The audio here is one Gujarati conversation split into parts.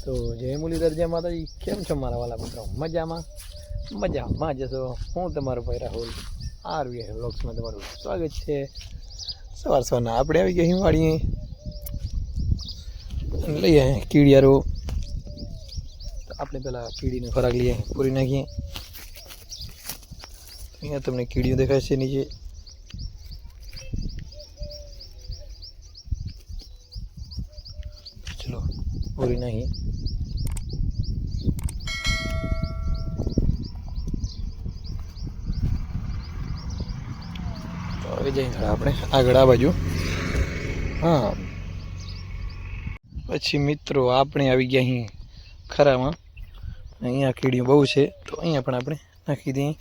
તો જય મુરલીધર જય માતાજી. કેમ છો મારા વાલા મિત્રો? મજામાં જશો. હું તમારો ભાઈ રાહુલ આરવીઆઈ વ્લોગ્સમાં તમારું સ્વાગત છે. સવારના આપણે આવી ગયા હિમાળીએ લઈએ કીડિયારો. તો આપણે પહેલાં કીડીનો ખોરાક લઈએ, પૂરી નાખીએ. અહીંયા તમને કીડીઓ દેખાય છે નીચે. ચલો પૂરી નાખીએ. હવે જઈએ આપણે આગળ આ બાજુ. હા, પછી મિત્રો આપણે આવી ગયા અહીં ખરામાં. અહીંયા કીડીઓ બહુ છે તો અહીંયા પણ આપણે નાખી દઈએ.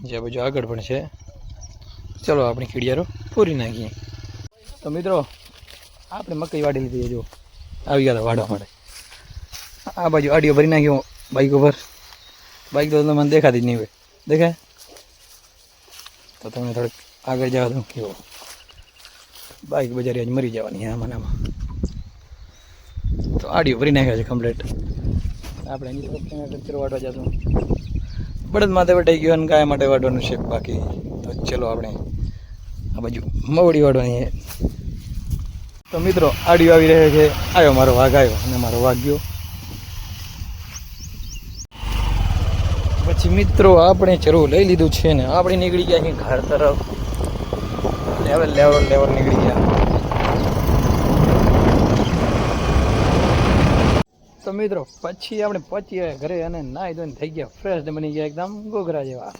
જે બાજુ આગળ પણ છે. ચલો આપણે કીડિયારો પૂરી નાખીએ. તો મિત્રો આપણે મકઈ વાડી લીધી. જો આવી ગયા વાડવા માટે. આ બાજુ આડીઓ ભરી નાખ્યો બાઈક ઉપર. બાઈક તો મને દેખાતી જ નહીં હોય. દેખાય તો તમને થોડુંક આગળ જવા દઉં. કેવો બાઈક બજારી આજ મરી જવાની આમાં આમાં. તો આડીઓ ભરી નાખ્યા છે કમ્પ્લીટ. આપણે એની કચરો વાટવા જતું. બળદ માથે વટાઈ ગયો અને ગાય માટે વાટવાનું છે બાકી. તો ચલો આપણે આ બાજુ મવડી વાટવાની છે. તો મિત્રો આડીઓ આવી રહ્યો છે. આવ્યો મારો વાઘ, આવ્યો અને મારો વાઘ ગયો. પછી મિત્રો આપણે ચરવું લઈ લીધું છે ને આપણે નીકળી ગયા છીએ ઘર તરફ. લેવલ નીકળી ગયા. તો મિત્રો પછી આપણે પહોંચી ઘરે અને નાહી ધોઈને થઈ ગયા ફ્રેશ, બની ગયા એકદમ ગોગરા જેવા.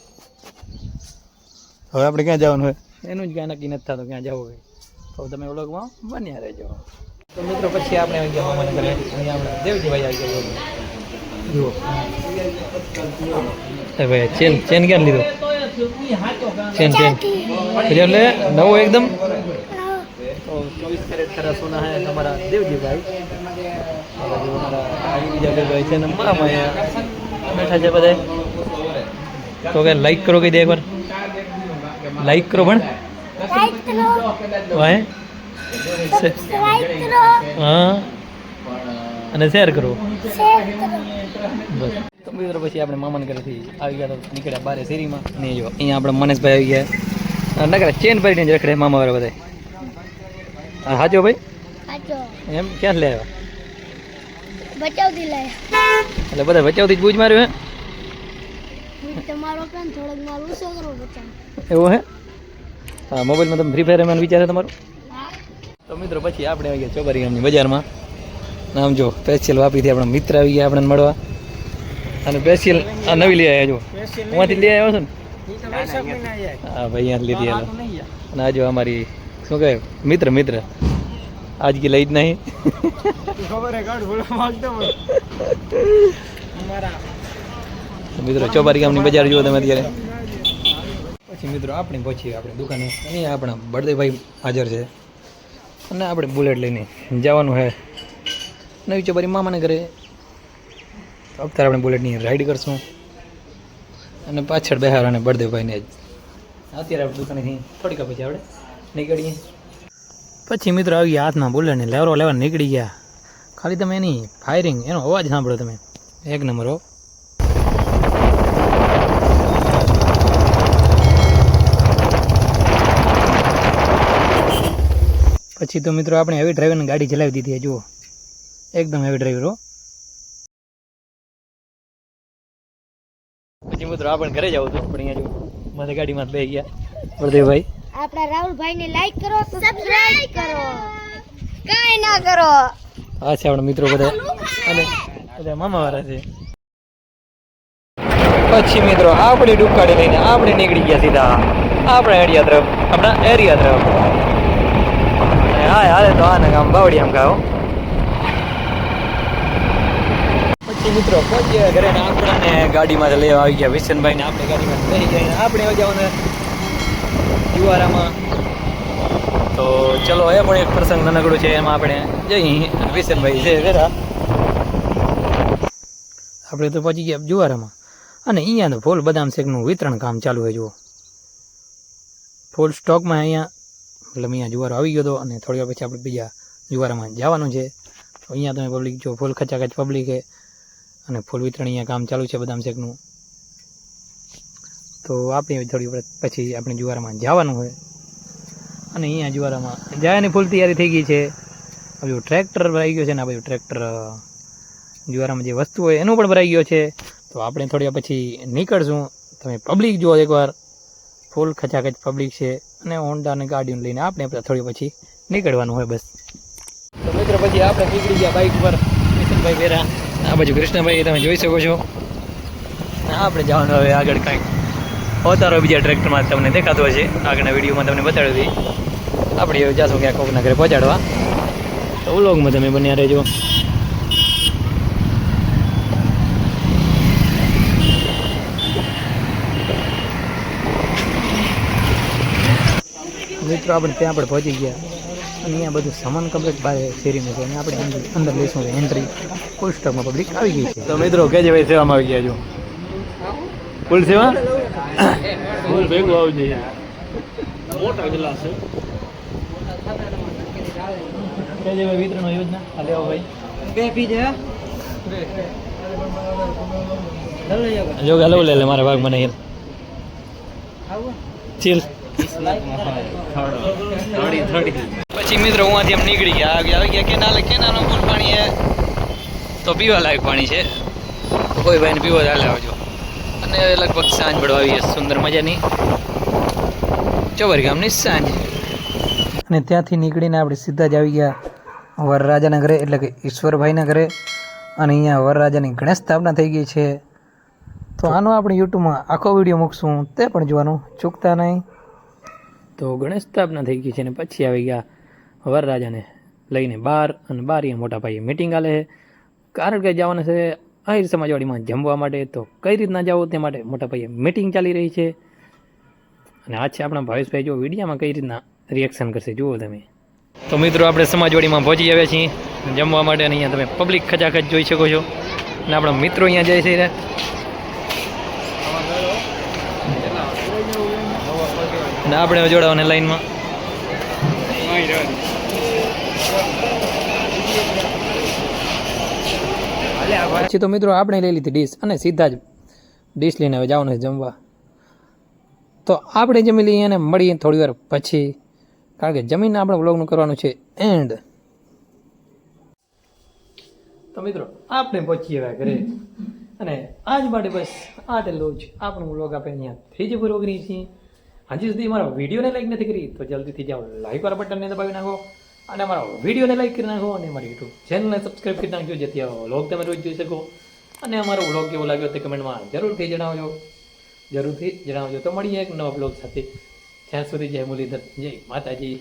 હવે આપણે ક્યાં જવાનું હોય એનું જ ક્યાં નક્કી નથી થતું ક્યાં જવું હોય. તો તમે વ્લોગમાં બન્યા રહેજો. તો મિત્રો પછી આપણે આવી ગયા મામાના ઘરે. અહીંયા આપણે દેવજીભાઈ આવી ગયા. જુઓ ભાઈ ચેન ક્યાં લીધો? ચેન એટલે નવો એકદમ. તો 24 कैरेट खरा सोना है हमारा देवजी भाई. બીજા બે ભાઈ છે ને મામા બેઠા છે બધા. તો કે લાઈક કરો, કહી દે એકવાર. લાઈક કરો પણ વાય હા, અને શેર કરો બસ. તો મિત્રો પછી આપણે મામાને ઘરેથી આવી ગયા. તો નીકળ્યા બારે શેરીમાં. ને જો અહીંયા આપણે મનેશભાઈ આવી ગયા. નકરા ચેન ભરીને જ રખડે મામા વાળા બધા. હા હાચો ભાઈ એમ ક્યાં લે આવ્યા? બચાવથી લાયા. એટલે બધા બચાવથી જ બૂજ માર્યું હે? તમારો પ્લાન થોડોક મારું ઓછો કરો બચાવ. એવું હે? હા, મોબાઈલમાં તમે ફ્રી ફાયર એમાં વિચાર છે તમારું? તો મિત્રો પછી આપણે આવી ગયા ચોબારી ગામની બજારમાં. નામ જો સ્પેશિયલ વાપીથી આપણા મિત્ર આવી ગયા આપણને મળવા. અને સ્પેશિયલ આ નવી લઈ આવ્યા. જો ઉમાંથી લઈ આવ્યો છો ને? હા ભાઈ અહીંયા લીધી. હાલો. અને આ જો અમારી શું કહે મિત્ર आज की लाइट नहीं મિત્રો ચોબારી ગામની બજાર જુઓ તમે અત્યારે. પછી મિત્રો આપણે પહોંચીએ આપણી દુકાને. અહીંયા આપણા બળદેવભાઈ હાજર છે અને આપણે બુલેટ લઈને જવાનું છે નવી ચોબારી મામાને ઘરે. અત્યારે આપણે બુલેટની રાઈડ કરશું અને પાછળ બેહારવાને બળદેવભાઈને જ. અત્યારે આપણે દુકાનેથી થોડીક પછી આપણે નીકળીએ. પછી મિત્રો આવી હાથમાં બુલેટને લેવા નીકળી ગયા. ખાલી તમે એની ફાયરિંગ, એનો અવાજ સાંભળો તમે, એક નંબર હો. પછી તો મિત્રો આપણે હેવી ડ્રાઈવરની ગાડી ચલાવી દીધી. જુઓ એકદમ હેવી ડ્રાઈવર હો. પછી મિત્રો આપણે ઘરે જવું હતું પણ અહીંયા જો મારે ગાડીમાં બેસી ગયા બળદેવભાઈ. આપણા રાહુલભાઈને લાઈક કરો, સબસ્ક્રાઇબ કરો, કાઈ ના કરો. આ છે આપણા મિત્રો બધા અને બધા મામા વાળા છે. પછી મિત્રો આપણી ડુકાડી લઈને આપણે નીકળી ગયા સીધા આપણા એરિયા તરફ, આપણા એરિયા તરફ. હા હાલે તો આને ગામ બાવડી આમ ગાઓ. પછી મિત્રો પહોંચ્યા ઘરે ને આપણને ગાડીમાં લેવા આવી ગયા વિશનભાઈ ને. આપણે ગાડીમાં બેસી ગયા. આપણે જવાના જુવારામાં તો ચલો એ પણ એક પ્રસંગ નાનકડું છે, એમાં આપણે જઈ વિશેનભાઈ છે વેરા આપણે તો પહોંચી ગયા જુવારામાં, અને અહીંયા તો ફૂલ બદામ શેકનું વિતરણ કામ ચાલુ હોય. જુઓ ફૂલ સ્ટોકમાં અહીંયા, એટલે અહીંયા જુવારો આવી ગયો હતો, અને થોડી વાર પછી આપણે બીજા જુવારામાં જવાનું છે. તો અહીંયા તમે પબ્લિક જો ફૂલ ખચાખચ પબ્લિક છે, અને ફૂલ વિતરણ અહીંયા કામ ચાલુ છે બદામ શેકનું. તો આપણે થોડી વાર પછી આપણે જુવારામાં જવાનું હોય, અને અહીંયા જુવારામાં જવાની ફૂલ તૈયારી થઈ ગઈ છે. બધું ટ્રેક્ટર ભરાઈ ગયો છે, ને આ બધું ટ્રેક્ટર જુવારામાં જે વસ્તુ હોય એનું પણ ભરાઈ ગયો છે. તો આપણે થોડી વાર પછી નીકળશું. તમે પબ્લિક જુઓ એકવાર, ફૂલ ખચાખચ પબ્લિક છે, અને હોન્ડા અને ગાડીઓ લઈને આપણે થોડી પછી નીકળવાનું હોય બસ. તો મિત્રો પછી આપણે નીકળી ગયા બાઇક પર, કિશનભાઈ વેરા, આ બાજુ કૃષ્ણભાઈ તમે જોઈ શકો છો. આપણે જવાનું હવે આગળ કાંઈક અવતારો બીજા ટ્રેક્ટરમાં તમને દેખાતો હશે, આગળના વિડીયોમાં તમને બતાડી હતી. આપણે હવે જાશું ક્યાંક કોકના ઘરે પહોંચાડવા, તો વ્લોગમાં તમે બન્યા રહેજો. મિત્રો આપણે ત્યાં પણ પહોંચી ગયા, અને અહીંયા બધું સામાન કમ્પ્લીટ બહાર શેરીનું છે, અને આપણે અંદર લઈશું એન્ટ્રી. ફૂલ સ્ટોકમાં પબ્લિક આવી ગઈ છે. તો મિત્રો કહેજે ભાઈ સેવામાં આવી ગયા છો, ફૂલ સેવા ફૂલ ભેગું આવજે. મોટા ગ્લાસ છે, કહેજે ભાઈ વિતરણ યોજના આ લેવો ભાઈ બે પીજે જો ગાલો લે લે મારા ભાગ મને ચીલ. પછી મિત્રો હું આથી એમ નીકળી ગયા, આવી ગયા કેનાલનું ફૂલ પાણી છે, તો પીવા લાયક પાણી છે. કોઈ ભાઈને પીવો ચાલે આવજો. અને લગભગ સાંજ પડવા આવી સુંદર મજાની ચોબર ગામની સાંજ. અને ત્યાંથી નીકળીને આપણે સીધા જ આવી ગયા વરરાજાના ઘરે, એટલે કે ઈશ્વરભાઈના ઘરે. અને અહીંયા વરરાજાની ગણેશ સ્થાપના થઈ ગઈ છે. તો આનો આપણે યુટ્યુબમાં આખો વિડીયો મૂકશું, તે પણ જોવાનું ચૂકતા નહીં. તો ગણેશ સ્થાપના થઈ ગઈ છે, અને પછી આવી ગયા વરરાજાને લઈને બહાર, અને બહાર અહીંયા મોટા ભાઈએ મિટિંગ આલે છે, કારણ કે જવાના છે આહિર સમાજવાડીમાં જમવા માટે. તો કઈ રીતના જવું તે માટે મોટા ભાઈએ મિટિંગ ચાલી રહી છે. અને આ છે આપણા ભાવેશભાઈ, જો વિડીયામાં કઈ રીતના રિએક્શન કરશે જુઓ તમે. તો મિત્રો આપણે સમાજવાડીમાં પહોંચી આવ્યા છીએ જમવા માટે, અને અહીંયા તમે પબ્લિક ખચાખચ જોઈ શકો છો, અને આપણા મિત્રો અહીંયા જાય છે. અને આપણે જોડાવાને લાઈનમાં. પછી તો મિત્રો આપણે લઈ લીધી ડીશ, અને સીધા જ ડીશ લઈને હવે જવાનું છે જમવા. તો આપણે જમી લઈએ અને મળીએ થોડી વાર પછી, કારણ કે જમીને આપણે વ્લોગનું કરવાનું છે એન્ડ. તો મિત્રો આપણે પહોંચીએ હવે ઘરે, અને આજ માટે બસ આટલું જ આપણું વ્લોગ આપણે અહીંયાથી જ પૂરો કરીએ છીએ. હજી સુધી મારા વિડીયોને લાઈક નથી કરી તો જલ્દીથી જાઓ લાઈક વાળા બટનને દબાવી નાખો, અને અમારા વિડીયોને લાઈક કરી નાખો, અને મારી યુટ્યુબ ચેનલને સબસ્ક્રાઈબ કરી નાખજો, જેથી આ વ્લોગ તમે રોજ જોઈ શકો. અને અમારો વ્લોગ કેવો લાગ્યો તે કમેન્ટમાં જરૂરથી જણાવજો. તો મળીએ એક નવા વ્લોગ સાથે. જ્યાં સુધી જય મુરલીધર, જય માતાજી.